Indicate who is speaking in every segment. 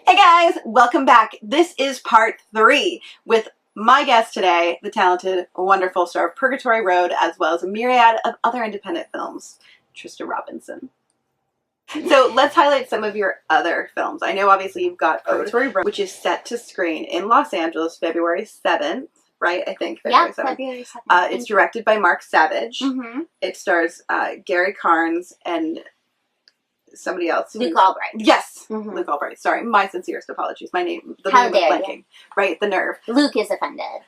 Speaker 1: Hey guys, welcome back. This is part 3 with my guest today, the talented, wonderful star of Purgatory Road, as well as a myriad of other independent films, Trista Robinson. So let's highlight some of your other films. I know obviously you've got Purgatory Road, which is set to screen in Los Angeles February 7th, right? I think February 7th.
Speaker 2: February 7th.
Speaker 1: It's directed by Mark Savage.
Speaker 2: Mm-hmm.
Speaker 1: It stars Gary Carnes and somebody else.
Speaker 2: Luke Albright.
Speaker 1: Yes,
Speaker 2: Mm-hmm.
Speaker 1: Luke Albright. Sorry, my sincerest apologies. My name, the
Speaker 2: How
Speaker 1: name was
Speaker 2: dare
Speaker 1: blanking.
Speaker 2: you.
Speaker 1: Right, the nerve.
Speaker 2: Luke is offended.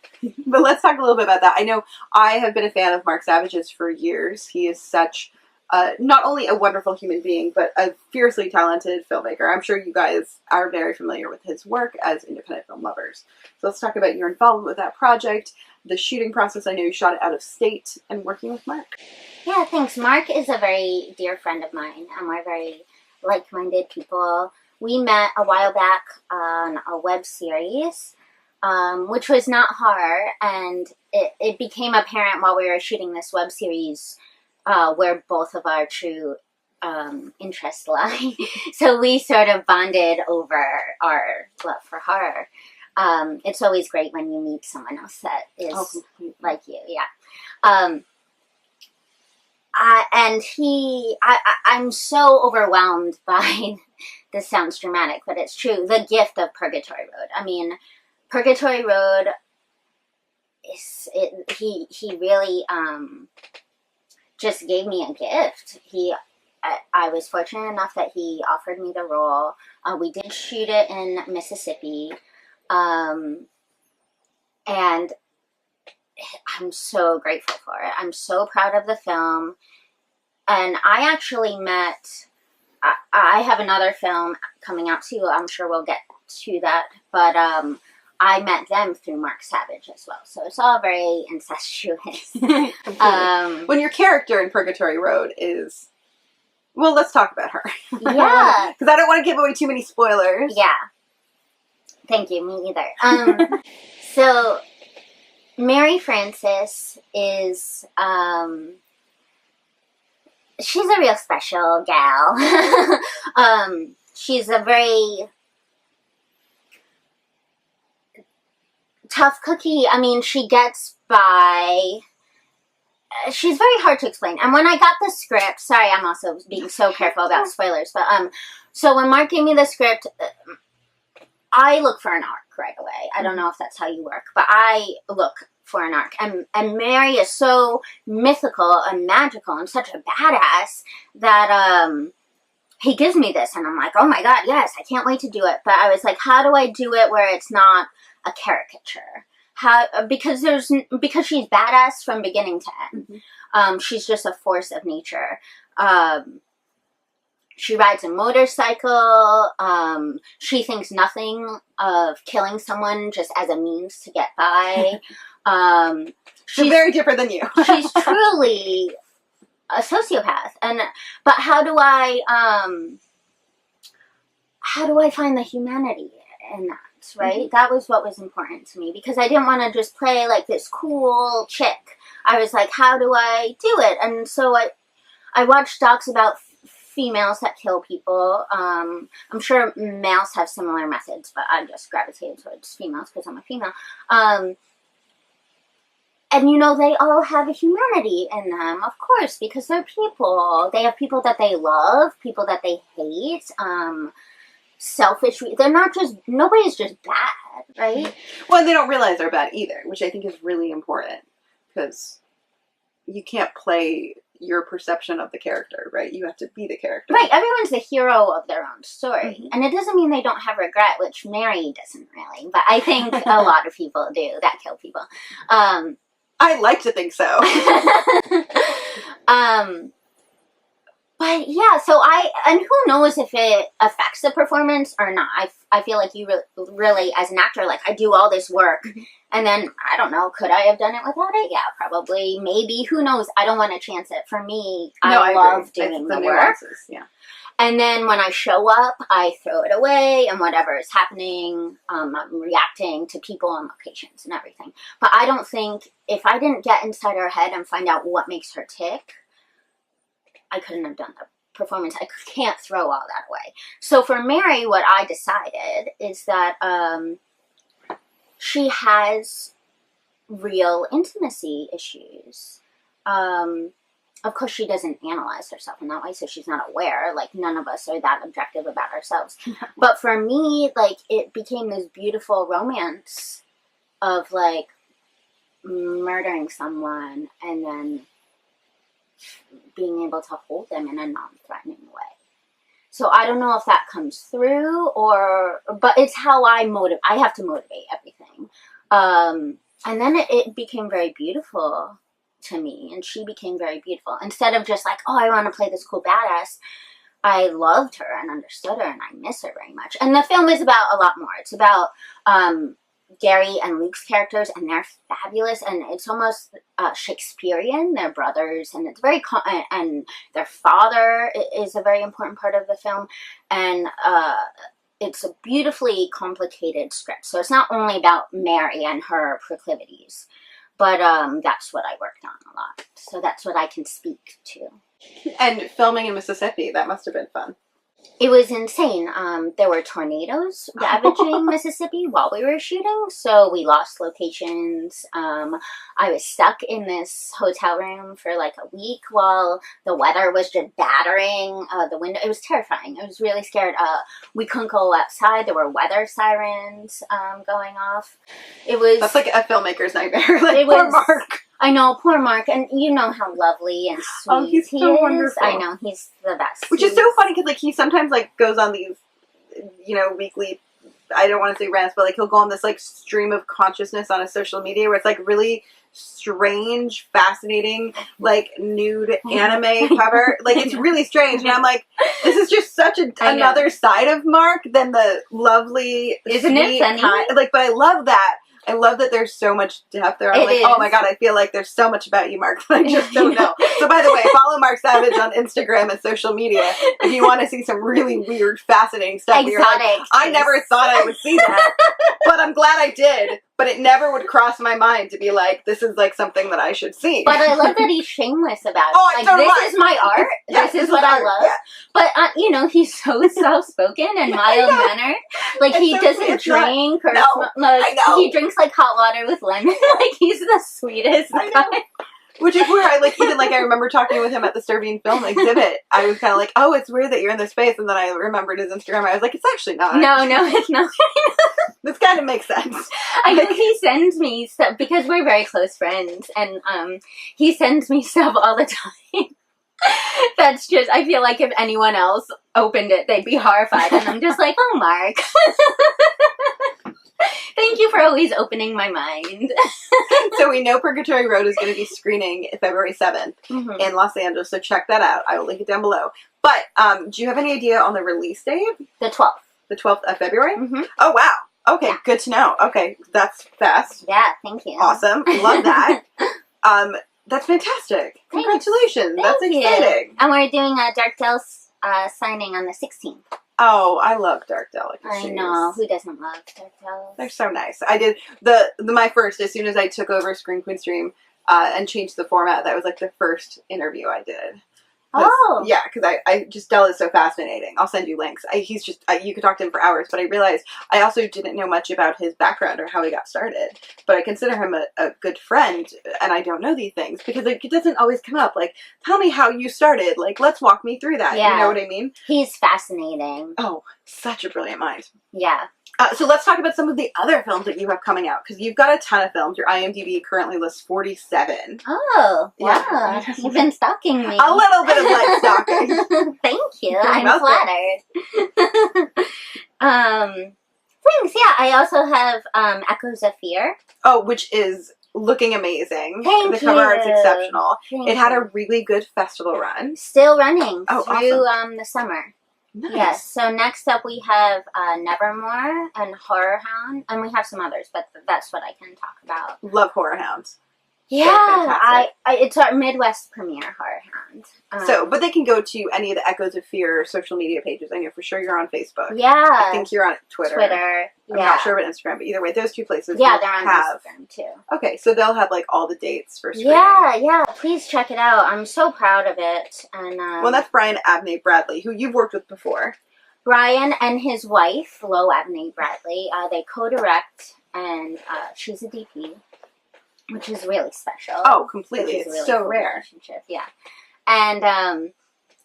Speaker 1: But let's talk a little bit about that. I know I have been a fan of Mark Savage's for years. He is such, not only a wonderful human being, but a fiercely talented filmmaker. I'm sure you guys are very familiar with his work as independent film lovers. So let's talk about your involvement with that project, the shooting process. I know you shot it out of state, and working with Mark.
Speaker 2: Yeah, thanks. Mark is a very dear friend of mine, and we're very like-minded people. We met a while back on a web series, which was not horror, and it became apparent while we were shooting this web series where both of our true interests lie. So we sort of bonded over our love for horror. It's always great when you meet someone else that is like you, yeah. I'm so overwhelmed by, this sounds dramatic, but it's true, the gift of Purgatory Road. I mean, Purgatory Road, he really just gave me a gift. I was fortunate enough that he offered me the role. We did shoot it in Mississippi, and I'm so grateful for it. I'm so proud of the film. And I actually met, I have another film coming out too. I'm sure we'll get to that. But I met them through Mark Savage as well. So it's all very incestuous.
Speaker 1: When your character in Purgatory Road is, well, let's talk about her.
Speaker 2: Yeah.
Speaker 1: Because I don't want to give away too many spoilers.
Speaker 2: Yeah. Thank you, me either. So Mary Frances is, she's a real special gal. She's a very tough cookie. I mean, she gets by. She's very hard to explain. And when I got the script, sorry, I'm also being so careful about spoilers, but so when Mark gave me the script, I look for an arc right away. I don't know if that's how you work, but I look for an arc. And Mary is so mythical and magical and such a badass that he gives me this, and I'm like, oh my god, yes, I can't wait to do it. But I was like, how do I do it where it's not a caricature? Because she's badass from beginning to end. Mm-hmm. She's just a force of nature. She rides a motorcycle. She thinks nothing of killing someone just as a means to get by.
Speaker 1: She's very different than you.
Speaker 2: She's truly a sociopath. But how do I find the humanity in that? Right? Mm-hmm. That was what was important to me, because I didn't want to just play like this cool chick. I was like, how do I do it? And so I watched docs about females that kill people. I'm sure males have similar methods, but I just gravitated towards females because I'm a female. And you know, they all have a humanity in them, of course, because they're people. They have people that they love, people that they hate, selfish. They're not just, nobody's just bad, right?
Speaker 1: Well, they don't realize they're bad either, which I think is really important, because you can't play your perception of the character, right? You have to be the character.
Speaker 2: Right, everyone's the hero of their own story.
Speaker 1: Mm-hmm.
Speaker 2: And it doesn't mean they don't have regret, which Mary doesn't really, but I think a lot of people do that kill people.
Speaker 1: I like to think so.
Speaker 2: But yeah, and who knows if it affects the performance or not. I feel like you really, as an actor, like, I do all this work, and then, I don't know, could I have done it without it? Yeah, probably, maybe, who knows? I don't want to chance it. For me, I love doing the work.
Speaker 1: Yeah.
Speaker 2: And then when I show up, I throw it away, and whatever is happening, I'm reacting to people and locations and everything. But I don't think, if I didn't get inside her head and find out what makes her tick, I couldn't have done performance. I can't throw all that away. So for Mary, what I decided is that she has real intimacy issues. Of course, she doesn't analyze herself in that way, so she's not aware. Like, none of us are that objective about ourselves. But for me, like, it became this beautiful romance of, like, murdering someone and then being able to hold them in a non-threatening way. So I don't know if that comes through but it's how I have to motivate everything. And then it became very beautiful to me, and she became very beautiful. Instead of just like, oh, I want to play this cool badass, I loved her and understood her, and I miss her very much. And the film is about a lot more. It's about Gary and Luke's characters, and they're fabulous, and it's almost Shakespearean. They're brothers, and it's very and their father is a very important part of the film, and it's a beautifully complicated script. So it's not only about Mary and her proclivities, but that's what I worked on a lot. So that's what I can speak to.
Speaker 1: And filming in Mississippi, that must have been fun.
Speaker 2: It was insane. There were tornadoes ravaging Mississippi while we were shooting, so we lost locations. I was stuck in this hotel room for like a week while the weather was just battering the window. It was terrifying. I was really scared. We couldn't go outside. There were weather sirens going off. That's like a filmmaker's nightmare. Like, poor Mark. I know, poor Mark, and you know how lovely and sweet
Speaker 1: he's
Speaker 2: he
Speaker 1: so
Speaker 2: is.
Speaker 1: Wonderful.
Speaker 2: I know, he's the best.
Speaker 1: Which is so funny, because like he sometimes like goes on these, weekly, I don't want to say rants, but like he'll go on this like stream of consciousness on his social media where it's like really strange, fascinating, like nude anime cover. Like, it's really strange, and I'm like, this is just such another side of Mark than the lovely,
Speaker 2: isn't it funny?
Speaker 1: But I love that. I love that there's so much depth there. I'm like, oh my god, I feel like there's so much about you, Mark, that I just don't know. So by the way, follow Mark Savage on Instagram and social media if you want to see some really weird, fascinating stuff.
Speaker 2: Exotic.
Speaker 1: Like, I never thought I would see that, but I'm glad I did. But it never would cross my mind to be like, this is like something that I should see.
Speaker 2: But I love that he's shameless about it.
Speaker 1: Oh,
Speaker 2: like,
Speaker 1: so
Speaker 2: this is my art.
Speaker 1: Yeah,
Speaker 2: this is what I love. Yeah. But, he's so soft-spoken and mild-mannered. Like, he doesn't drink or he drinks, like, hot water with lemon. Like, he's the sweetest guy.
Speaker 1: Which is where I remember talking with him at the Serbian Film Exhibit. I was kind of like, oh, it's weird that you're in this space. And then I remembered his Instagram. I was like, it's actually not.
Speaker 2: No, it's not.
Speaker 1: This kind of makes sense.
Speaker 2: I know he sends me stuff, because we're very close friends. And he sends me stuff all the time. That's just, I feel like if anyone else opened it, they'd be horrified. And I'm just like, oh, Mark. Thank you for always opening my mind.
Speaker 1: So we know Purgatory Road is going to be screening February 7th in Los Angeles, so check that out. I will link it down below. But do you have any idea on the release date?
Speaker 2: The 12th.
Speaker 1: The 12th of February? Oh, wow. Okay, good to know. Okay, that's fast.
Speaker 2: Yeah, thank you.
Speaker 1: Awesome. Love that. That's fantastic. Congratulations. That's exciting.
Speaker 2: And we're doing a Dark Tales signing on the 16th.
Speaker 1: Oh, I love Dark Delicacies.
Speaker 2: I know. Who doesn't love Dark Tales?
Speaker 1: They're so nice. I did my first, as soon as I took over Screen Queen Stream and changed the format, that was like the first interview I did.
Speaker 2: Oh.
Speaker 1: Yeah, because I just, Del is so fascinating. I'll send you links. He's just, you could talk to him for hours, but I realized I also didn't know much about his background or how he got started. But I consider him a good friend, and I don't know these things, because it doesn't always come up. Like, tell me how you started. Like, let's walk me through that. Yeah. You know what I mean?
Speaker 2: He's fascinating.
Speaker 1: Oh, such a brilliant mind.
Speaker 2: Yeah.
Speaker 1: So let's talk about some of the other films that you have coming out, because you've got a ton of films. Your IMDb currently lists 47.
Speaker 2: Oh, wow. Yeah. You've been stalking me.
Speaker 1: A little bit of light stalking.
Speaker 2: Thank you. I'm flattered. Thanks. Yeah, I also have Echoes of Fear.
Speaker 1: Oh, which is looking amazing.
Speaker 2: Thank you.
Speaker 1: The cover art's exceptional. It had
Speaker 2: you.
Speaker 1: a really good festival run.
Speaker 2: Still running through
Speaker 1: awesome.
Speaker 2: The summer.
Speaker 1: Nice.
Speaker 2: Yes, so next up we have Nevermore and Horror Hound, and we have some others, but that's what I can talk about.
Speaker 1: Love Horror Hounds. fantastic.
Speaker 2: It's our Midwest premiere, Horror Hound.
Speaker 1: But they can go to any of the Echoes of Fear social media pages. I know for sure you're on Facebook.
Speaker 2: Yeah.
Speaker 1: I think you're on Twitter.
Speaker 2: I'm
Speaker 1: not sure about Instagram, but either way, those two places.
Speaker 2: Yeah, they're on Instagram too.
Speaker 1: Okay, so they'll have like all the dates for screening.
Speaker 2: Yeah. Please check it out. I'm so proud of it. And
Speaker 1: well, that's Brian Abney Bradley, who you've worked with before.
Speaker 2: Brian and his wife, Lo Abney Bradley, they co-direct, and she's a DP. Which is really special.
Speaker 1: Oh, completely. It's really so rare.
Speaker 2: Relationship, yeah. And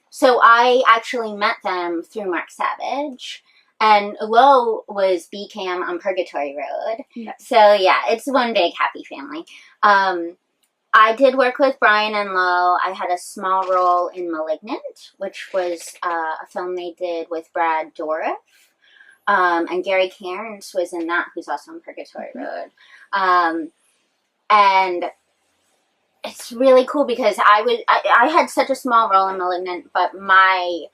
Speaker 2: so I actually met them through Mark Savage. And Lo was B-Cam on Purgatory Road. Yes. So, yeah, it's one big happy family. I did work with Brian and Lo. I had a small role in Malignant, which was a film they did with Brad Dourif. And Gary Cairns was in that, who's also on Purgatory Road. And it's really cool because I had such a small role in Malignant, but my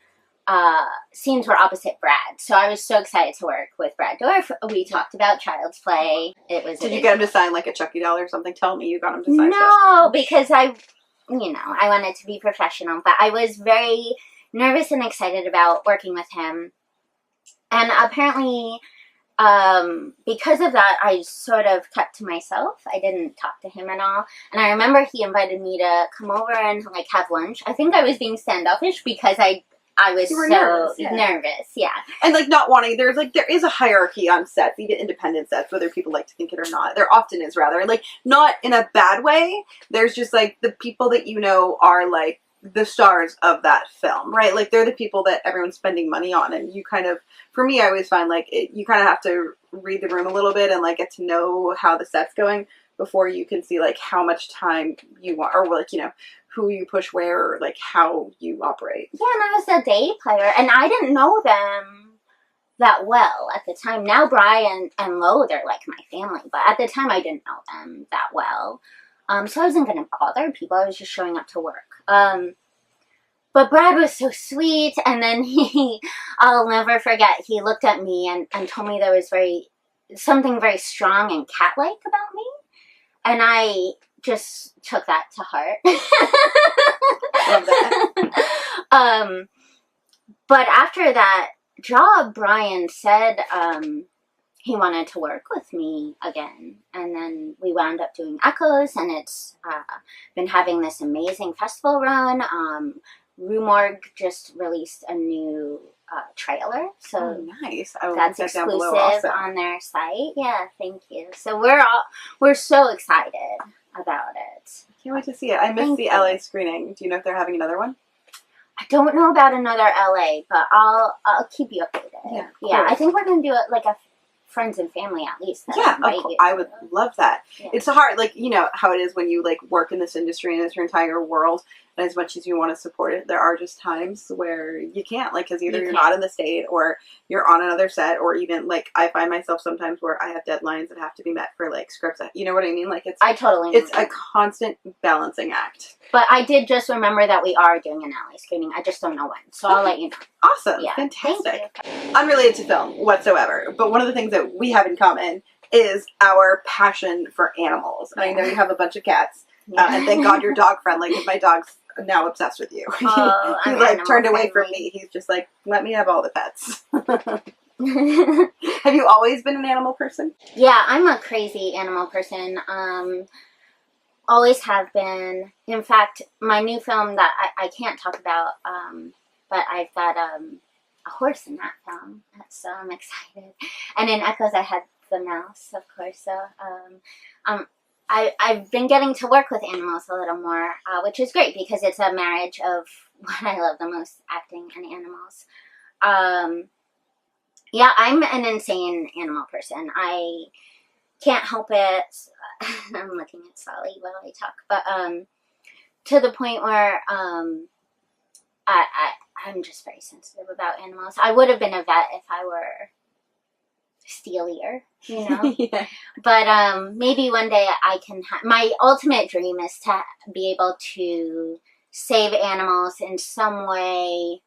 Speaker 2: scenes were opposite Brad. So I was so excited to work with Brad Dourif. We talked about Child's Play. Did
Speaker 1: you get him to sign like a Chucky doll or something? Tell me you got him to sign
Speaker 2: No, because I wanted to be professional, but I was very nervous and excited about working with him. And apparently, because of that, I sort of kept to myself. I didn't talk to him at all. And I remember he invited me to come over and like have lunch. I think I was being standoffish because I was so nervous, yeah.
Speaker 1: And like not wanting, there is a hierarchy on sets, even independent sets, whether people like to think it or not. There often is, rather. Like, not in a bad way. There's just like the people that you know are like the stars of that film, right? Like, they're the people that everyone's spending money on, and you kind of, for me, I always find like you kind of have to read the room a little bit and like get to know how the set's going before you can see like how much time you want, or like, you know, who you push where, or like how you operate.
Speaker 2: Yeah, and I was a day player, and I didn't know them that well at the time. Now Brian and Lo, they're like my family, but at the time I didn't know them that well. So I wasn't going to bother people. I was just showing up to work. But Brad was so sweet, and then I'll never forget, he looked at me and told me there was something very strong and cat-like about me. And I just took that to heart.
Speaker 1: Love that.
Speaker 2: But after that job, Brian said he wanted to work with me again. And then we wound up doing Echoes, and it's been having this amazing festival run. Rue Morgue just released a new trailer, so
Speaker 1: nice.
Speaker 2: That's exclusive on their site. Yeah, thank you. So we're so excited about it.
Speaker 1: Can't wait to see it. I missed the LA screening. Do you know if they're having another one?
Speaker 2: I don't know about another LA, but I'll keep you updated. Yeah. I think we're gonna do it like a friends and family at least.
Speaker 1: Yeah, I would love that. Yeah. It's hard, like, you know how it is when you like work in this industry and it's your entire world, and as much as you want to support it, there are just times where you can't, like, because either you're not in the state, or you're on another set, or even like I find myself sometimes where I have deadlines that have to be met for like scripts. You know what I mean? Like, it's a constant balancing act.
Speaker 2: But I did just remember that we are doing an LA screening. I just don't know when, so I'll let you know.
Speaker 1: Awesome. Yeah, fantastic. Unrelated to film whatsoever, but one of the things that we have in common is our passion for animals. I know you have a bunch of cats, and thank God you're dog friendly, because my dog's now obsessed with you.
Speaker 2: Oh,
Speaker 1: he like turned away from me. He's just like, let me have all the pets. Have you always been an animal person?
Speaker 2: Yeah, I'm a crazy animal person. Always have been. In fact, my new film that I can't talk about, but I've got a horse in that film, so I'm excited. And in Echoes, I had the mouse, of course. So I've been getting to work with animals a little more, which is great because it's a marriage of what I love the most, acting and animals. Yeah, I'm an insane animal person. I can't help it. I'm looking at Sally while I talk, but to the point where I'm just very sensitive about animals. I would have been a vet if I were steelier, you know.
Speaker 1: Yeah.
Speaker 2: But maybe one day I can. My ultimate dream is to be able to save animals in some way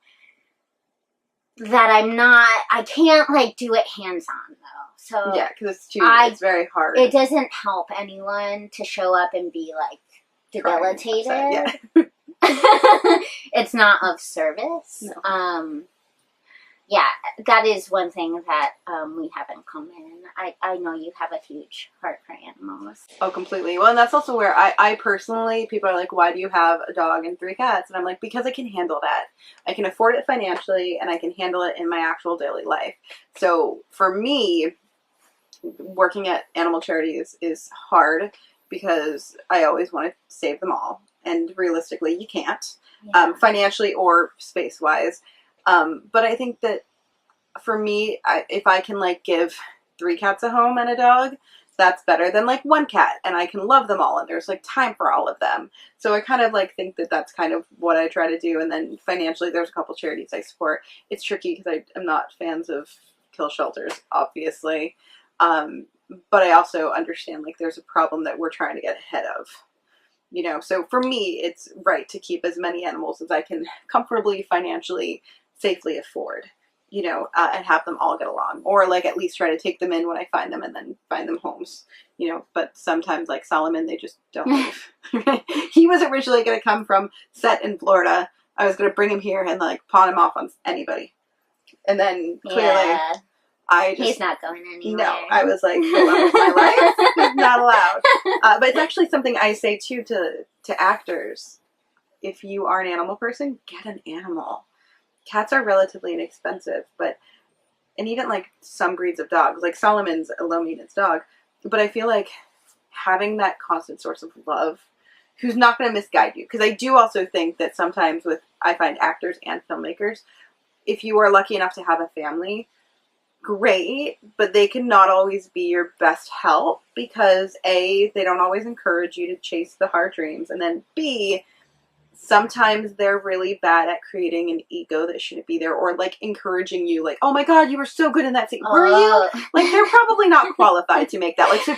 Speaker 2: that I can't like do it hands on though. So
Speaker 1: yeah, because it's very hard.
Speaker 2: It doesn't help anyone to show up and be like debilitated.
Speaker 1: Yeah.
Speaker 2: It's not of service.
Speaker 1: No.
Speaker 2: Yeah, that is one thing that we have in common. I know you have a huge heart for animals.
Speaker 1: Oh, completely. Well, and that's also where I personally, people are like, why do you have a dog and 3 cats? And I'm like, because I can handle that. I can afford it financially, and I can handle it in my actual daily life. So for me, working at animal charities is hard because I always want to save them all. And realistically, you can't, financially or space-wise. But I think that for me, if I can like give 3 cats a home and a dog, that's better than like 1 cat, and I can love them all, and there's like time for all of them. So I kind of like think that that's kind of what I try to do. And then financially, there's a couple charities I support. It's tricky because I'm not fans of kill shelters, obviously. But I also understand like there's a problem that we're trying to get ahead of. You know, so for me, it's right to keep as many animals as I can comfortably, financially, safely afford, you know, and have them all get along. Or like at least try to take them in when I find them and then find them homes, you know. But sometimes like Solomon, they just don't leave. He was originally going to come from set in Florida. I was going to bring him here and like pawn him off on anybody. And then clearly... He's
Speaker 2: not going anywhere.
Speaker 1: No, I was like, for love of my life, he's not allowed. But it's actually something I say too to actors. If you are an animal person, get an animal. Cats are relatively inexpensive, and even like some breeds of dogs, like Solomon's a low maintenance dog, but I feel like having that constant source of love, who's not going to misguide you. Because I do also think that sometimes I find actors and filmmakers, if you are lucky enough to have a family, great, but they can not always be your best help because A, they don't always encourage you to chase the hard dreams, and then B, sometimes they're really bad at creating an ego that shouldn't be there, or like encouraging you like, oh my god, you were so good in that scene. Were you? Like, they're probably not qualified to make that. Like, so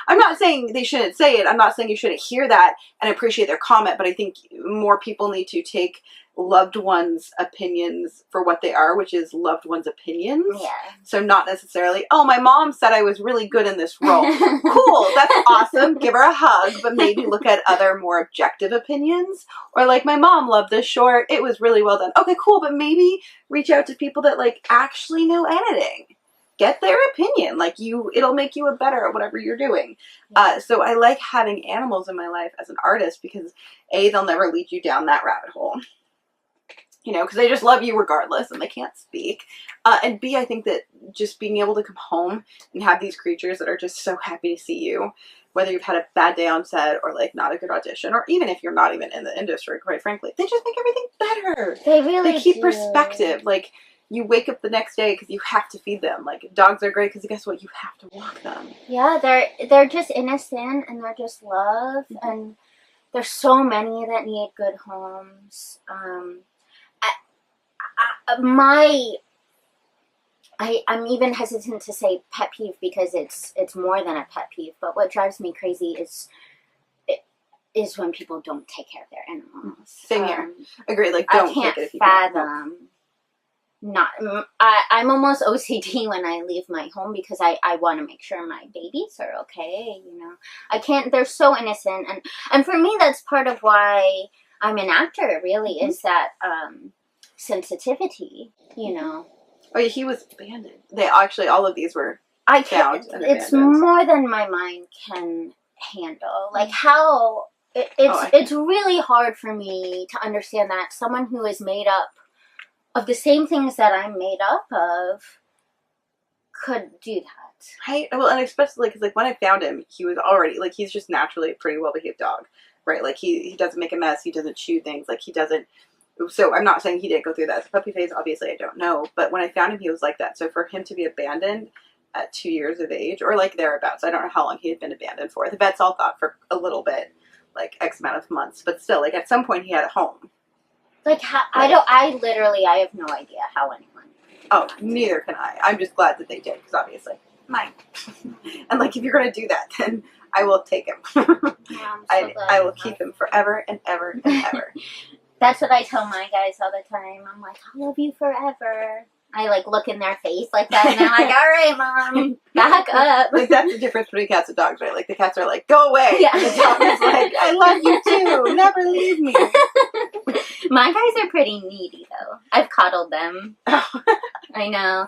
Speaker 1: I'm not saying they shouldn't say it. I'm not saying you shouldn't hear that and appreciate their comment, but I think more people need to take loved ones' opinions for what they are, which is loved ones' opinions.
Speaker 2: Yeah.
Speaker 1: So not necessarily, oh, my mom said I was really good in this role. Cool, that's awesome. Give her a hug, but maybe look at other more objective opinions. Or like, my mom loved this short. It was really well done. Okay, cool, but maybe reach out to people that like actually know editing. Get their opinion. Like, it'll make you a better at whatever you're doing. So I like having animals in my life as an artist because A, they'll never lead you down that rabbit hole. You know, because they just love you regardless and they can't speak. And B, I think that just being able to come home and have these creatures that are just so happy to see you, whether you've had a bad day on set or like not a good audition, or even if you're not even in the industry, quite frankly, they just make everything better.
Speaker 2: They really
Speaker 1: They keep
Speaker 2: do.
Speaker 1: perspective. Like, you wake up the next day because you have to feed them. Like, dogs are great because guess what? You have to walk them.
Speaker 2: Yeah, they're just innocent and they're just love. Mm-hmm. And there's so many that need good homes. I'm even hesitant to say pet peeve because it's more than a pet peeve. But what drives me crazy is when people don't take care of their animals.
Speaker 1: Same here. Agree. Like, don't
Speaker 2: take it if you fathom. I'm almost OCD when I leave my home because I want to make sure my babies are okay. You know, I can't. They're so innocent, and for me, that's part of why I'm an actor. Really, mm-hmm. is that sensitivity. You know.
Speaker 1: Oh yeah, he was abandoned. They actually, all of these were found and abandoned.
Speaker 2: It's more than my mind can handle. Like how it's really hard for me to understand that someone who is made up of the same things that I'm made up of could do that.
Speaker 1: Right. Well, and especially because like when I found him, he was already like, he's just naturally a pretty well behaved dog, right? Like he doesn't make a mess. He doesn't chew things. Like he doesn't. So I'm not saying he didn't go through that. As a puppy phase, obviously I don't know. But when I found him, he was like that. So for him to be abandoned at 2 years of age, or like thereabouts, I don't know how long he had been abandoned for. The vets all thought for a little bit, like X amount of months. But still, like at some point he had a home.
Speaker 2: Like how, I have no idea how anyone.
Speaker 1: Oh, neither can I. I'm just glad that they did, because obviously mine. And like if you're gonna do that, then I will take him.
Speaker 2: Yeah,
Speaker 1: I will keep him forever and ever and ever.
Speaker 2: That's what I tell my guys all the time. I'm like, I love you forever. I like look in their face like that, and they're like, "All right, mom, back up."
Speaker 1: Like that's the difference between cats and dogs, right? Like the cats are like, "Go away,"
Speaker 2: Yeah.
Speaker 1: and the dog is like, "I love you too. Never leave me."
Speaker 2: My guys are pretty needy, though. I've coddled them. I know.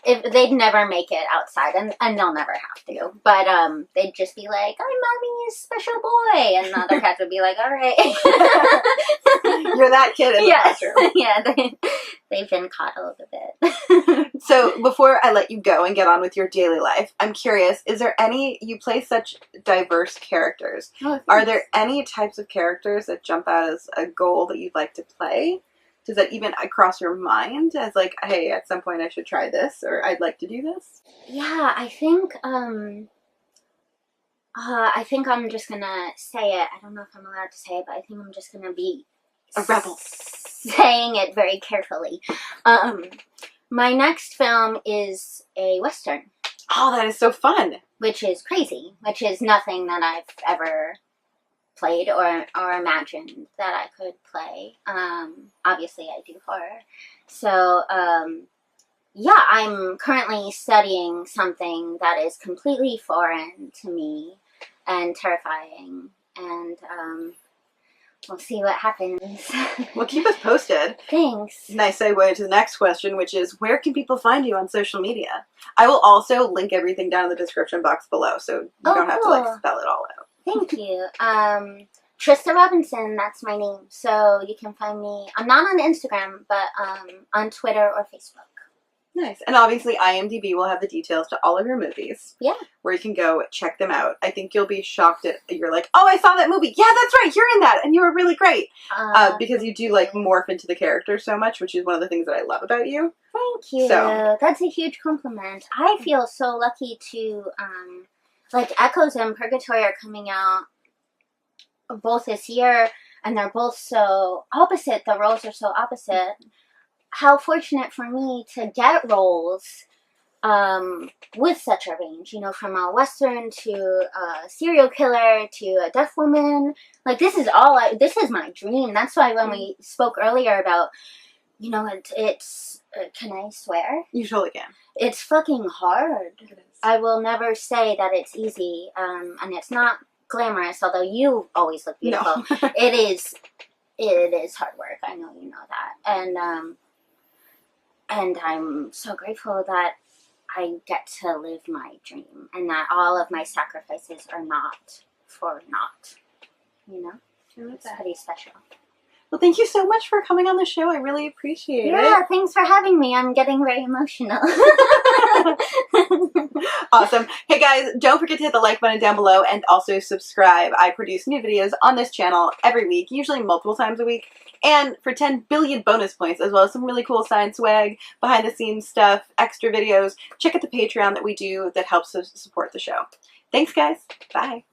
Speaker 2: If they'd never make it outside, and they'll never have to. But they'd just be like, "I'm mommy's special boy," and the other cats would be like, "All right."
Speaker 1: You're that kid in the classroom.
Speaker 2: Yeah, they've been coddled a bit.
Speaker 1: So before I let you go and get on with your daily life, I'm curious, is there any, you play such diverse characters.
Speaker 2: Oh,
Speaker 1: Are there any types of characters that jump out as a goal that you'd like to play? Does that even cross your mind as like, hey, at some point I should try this, or I'd like to do this?
Speaker 2: Yeah, I think I'm just gonna say it. I don't know if I'm allowed to say it, but I think I'm just gonna be
Speaker 1: A rebel.
Speaker 2: Saying it very carefully. My next film is a Western.
Speaker 1: Oh, that is so fun.
Speaker 2: Which is crazy. Which is nothing that I've ever played or imagined that I could play. Obviously I do horror. So, yeah, I'm currently studying something that is completely foreign to me and terrifying. And, we'll see what happens.
Speaker 1: Well, keep us posted.
Speaker 2: Thanks.
Speaker 1: Nice segue into the next question, which is, where can people find you on social media? I will also link everything down in the description box below, so you don't have to like spell it all out.
Speaker 2: Thank you. Trista Robinson, that's my name. So you can find me, I'm not on Instagram, but on Twitter or Facebook.
Speaker 1: Nice. And obviously IMDb will have the details to all of your movies.
Speaker 2: Yeah.
Speaker 1: Where you can go check them out. I think you'll be shocked at, you're like, oh, I saw that movie. Yeah, that's right. You're in that. And you were really great. Because you do like morph into the character so much, which is one of the things that I love about you.
Speaker 2: Thank you. So, that's a huge compliment. I feel so lucky to, like Echoes and Purgatory are coming out both this year, and they're both so opposite. The roles are so opposite. How fortunate for me to get roles with such a range, you know, from a Western to a serial killer to a deaf woman. Like, this is my dream. That's why when we spoke earlier about, you know, it's can I swear? You
Speaker 1: totally can.
Speaker 2: It's fucking hard.
Speaker 1: It is.
Speaker 2: I will never say that it's easy, and it's not glamorous, although you always look beautiful. No. It is hard work. I know you know that. And I'm so grateful that I get to live my dream and that all of my sacrifices are not for naught. You know? It's pretty special.
Speaker 1: Well, thank you so much for coming on the show. I really appreciate it.
Speaker 2: Yeah, thanks for having me. I'm getting very emotional.
Speaker 1: Awesome. Hey guys, don't forget to hit the like button down below and also subscribe. I produce new videos on this channel every week, usually multiple times a week. And for 10 billion bonus points, as well as some really cool science swag, behind the scenes stuff, extra videos, check out the Patreon that we do that helps us support the show. Thanks guys. Bye.